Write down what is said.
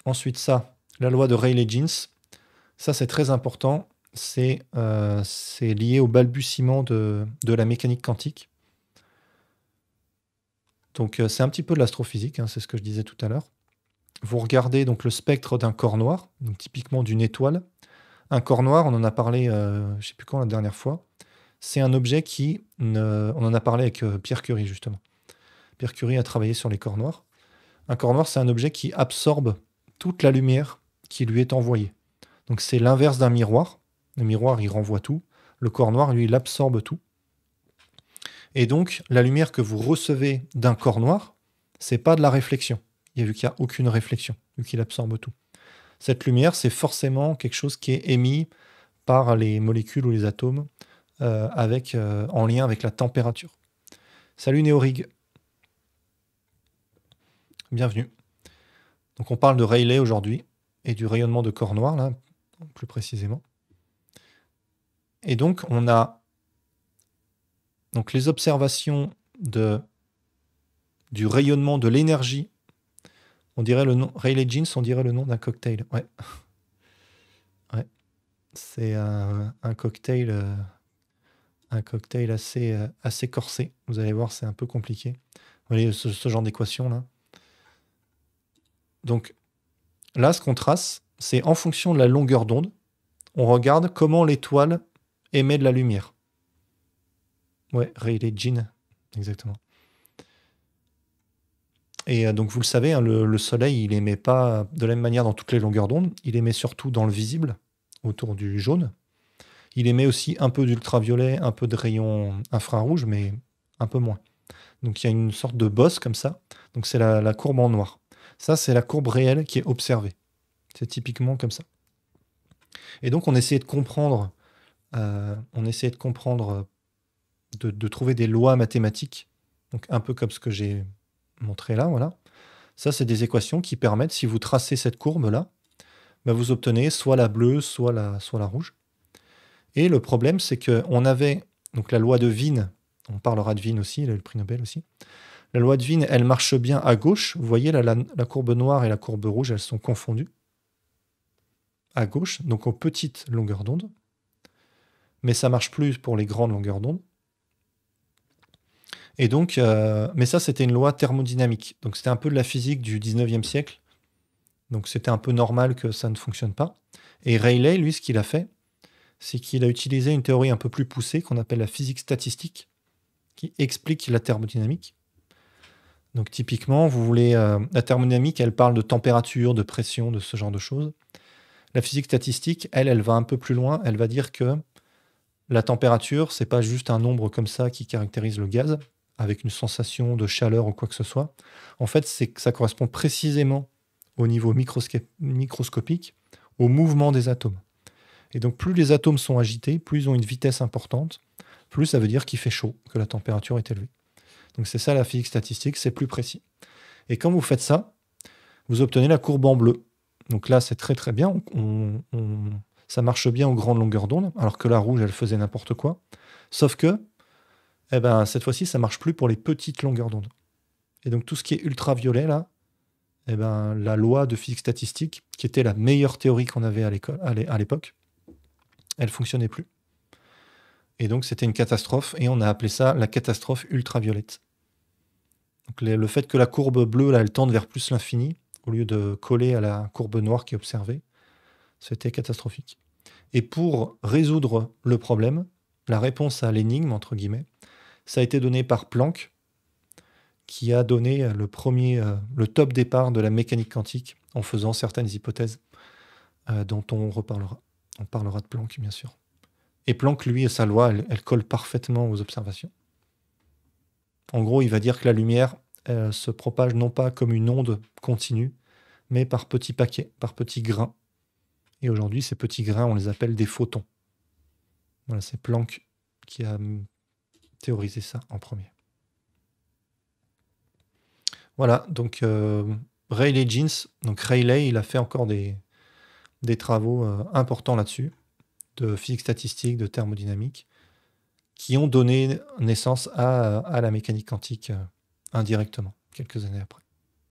Ensuite, ça, la loi de Rayleigh-Jeans, ça c'est très important, c'est lié au balbutiement de la mécanique quantique. Donc c'est un petit peu de l'astrophysique, hein, c'est ce que je disais tout à l'heure. Vous regardez donc le spectre d'un corps noir, donc typiquement d'une étoile. Un corps noir, on en a parlé, je ne sais plus quand la dernière fois, c'est un objet qui, on en a parlé avec Pierre Curie justement. Pierre Curie a travaillé sur les corps noirs. Un corps noir, c'est un objet qui absorbe toute la lumière qui lui est envoyée. Donc c'est l'inverse d'un miroir. Le miroir, il renvoie tout. Le corps noir, lui, il absorbe tout. Et donc, la lumière que vous recevez d'un corps noir, c'est pas de la réflexion. Il y a vu qu'il n'y a aucune réflexion, vu qu'il absorbe tout. Cette lumière, c'est forcément quelque chose qui est émis par les molécules ou les atomes en lien avec la température. Salut Néorig, bienvenue. Donc on parle de Rayleigh aujourd'hui et du rayonnement de corps noir, là, plus précisément. Et donc on a donc les observations du rayonnement de l'énergie. On dirait le nom Rayleigh-Jeans, on dirait le nom d'un cocktail. Ouais. Ouais. C'est un cocktail assez corsé. Vous allez voir, c'est un peu compliqué. Vous voyez ce genre d'équation là. Donc là, ce qu'on trace, c'est en fonction de la longueur d'onde, on regarde comment l'étoile émet de la lumière. Ouais, Rayleigh-Jeans, exactement. Et donc vous le savez, hein, le Soleil, il émet pas de la même manière dans toutes les longueurs d'onde. Il émet surtout dans le visible, autour du jaune. Il émet aussi un peu d'ultraviolet, un peu de rayons infrarouges, mais un peu moins. Donc il y a une sorte de bosse comme ça. Donc c'est la courbe en noir. Ça, c'est la courbe réelle qui est observée. C'est typiquement comme ça. Et donc on essayait de comprendre, de trouver des lois mathématiques, donc un peu comme ce que j'ai montré là, voilà. Ça, c'est des équations qui permettent, si vous tracez cette courbe-là, bah, vous obtenez soit la bleue, soit la rouge. Et le problème, c'est qu'on avait donc la loi de Wien, on parlera de Wien aussi, il a eu le prix Nobel aussi. La loi de Wien, elle marche bien à gauche. Vous voyez, là, la courbe noire et la courbe rouge, elles sont confondues. À gauche, donc aux petites longueurs d'onde. Mais ça marche plus pour les grandes longueurs d'onde. Et donc, mais ça, c'était une loi thermodynamique. Donc, c'était un peu de la physique du 19e siècle. Donc, c'était un peu normal que ça ne fonctionne pas. Et Rayleigh, lui, ce qu'il a fait, c'est qu'il a utilisé une théorie un peu plus poussée qu'on appelle la physique statistique, qui explique la thermodynamique. Donc, typiquement, vous voulez la thermodynamique, elle parle de température, de pression, de ce genre de choses. La physique statistique, elle va un peu plus loin. Elle va dire que la température, c'est pas juste un nombre comme ça qui caractérise le gaz, avec une sensation de chaleur ou quoi que ce soit. En fait, c'est que ça correspond précisément au niveau microscopique au mouvement des atomes. Et donc, plus les atomes sont agités, plus ils ont une vitesse importante, plus ça veut dire qu'il fait chaud, que la température est élevée. Donc, c'est ça la physique statistique, c'est plus précis. Et quand vous faites ça, vous obtenez la courbe en bleu. Donc là, c'est très très bien. Ça marche bien aux grandes longueurs d'onde, alors que la rouge, elle faisait n'importe quoi. Sauf que, eh ben, cette fois-ci, ça marche plus pour les petites longueurs d'onde. Et donc, tout ce qui est ultraviolet, là, eh ben, la loi de physique statistique, qui était la meilleure théorie qu'on avait à l'époque, elle fonctionnait plus. Et donc, c'était une catastrophe, et on a appelé ça la catastrophe ultraviolette. Donc, le fait que la courbe bleue, là, elle tende vers plus l'infini, au lieu de coller à la courbe noire qui est observée, c'était catastrophique. Et pour résoudre le problème, la réponse à l'énigme, entre guillemets, ça a été donné par Planck, qui a donné le top départ de la mécanique quantique en faisant certaines hypothèses dont on reparlera. On parlera de Planck, bien sûr. Et Planck, lui, et sa loi, elle colle parfaitement aux observations. En gros, il va dire que la lumière se propage non pas comme une onde continue, mais par petits paquets, par petits grains. Et aujourd'hui, ces petits grains, on les appelle des photons. Voilà, c'est Planck qui a théorisé ça en premier. Voilà, donc Rayleigh-Jeans. Donc Rayleigh, il a fait encore des travaux importants là-dessus, de physique statistique, de thermodynamique, qui ont donné naissance à la mécanique quantique indirectement, quelques années après.